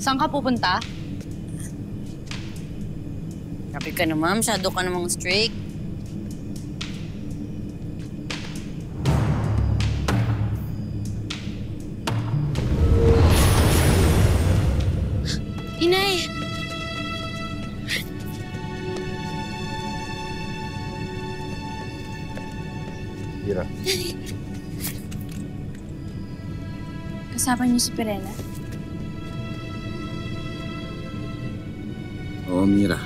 Saan ka pupunta? Grabe ka naman, masyado ka namang strict. Inay! Mira. Kasama niyo si Perena? Oo, Mira.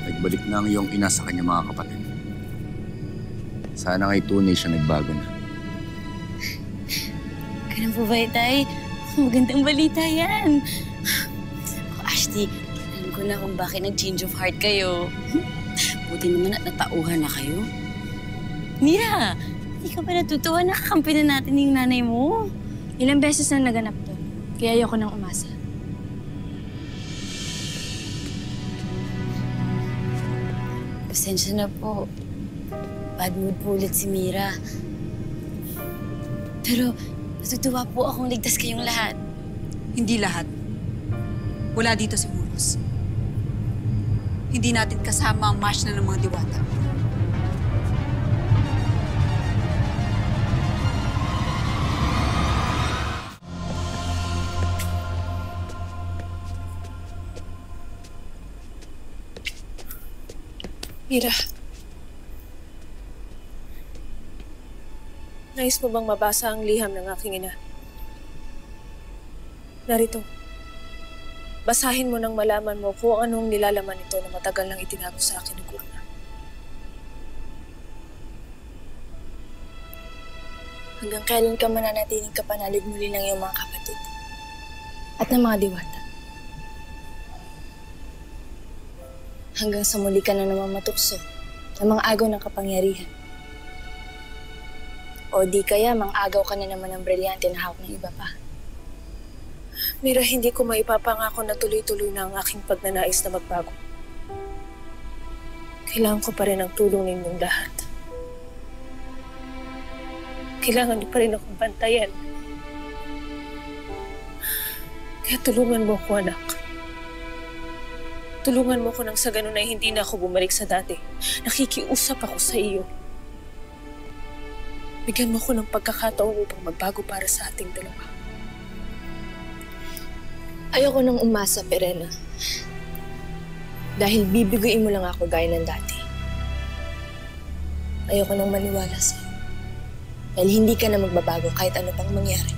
Nagbalik na ang iyong ina sa kanyang mga kapatid. Sana nga'y tunay siya nagbago na. Ganun po ba, Tay? Magandang balita yan. Oh, Ashley, alam ko na kung bakit nag-change of heart kayo. Buti naman at natauhan na kayo. Mira, hindi ka ba natutuwa? Nakakampi na natin yung nanay mo. Ilang beses na naganap to, kaya ayoko nang umasa. Pasensya na po. Bad mood po ulit si Mira. Pero natutuwa po akong ligtas kayong lahat. Hindi lahat. Wala dito si Muros. Hindi natin kasama ang match na ng mga diwata. Mira. Nais mo bang mabasa ang liham ng aking ina? Narito. Basahin mo nang malaman mo kung anong nilalaman ito na matagal nang itinago sa akin ng Gurna. Hanggang kailan ka mananatiling kapanalig muli ng iyong mga kapatid at ng mga diwata? Hanggang sa muli ka na naman matukso ng mga agaw ng kapangyarihan. O di kaya mang-agaw ka na naman ng brilyante na hawak ng iba pa. Mira, hindi ko maipapangako na tuloy-tuloy na ang aking pagnanais na magbago. Kailangan ko pa rin ang tulong ninyong lahat. Kailangan niyo pa rin akong bantayan. Kaya tulungan mo ako, anak. Tulungan mo ko nang sa ganun ay hindi na ako bumalik sa dati. Nakikiusap ako sa iyo. Bigyan mo ko ng pagkakataon upang magbago para sa ating dalawa. Ayoko nang umasa, Perena. Dahil bibiguin mo lang ako gaya ng dati. Ayoko nang maniwala sa'yo. Dahil hindi ka na magbabago kahit ano pang mangyari.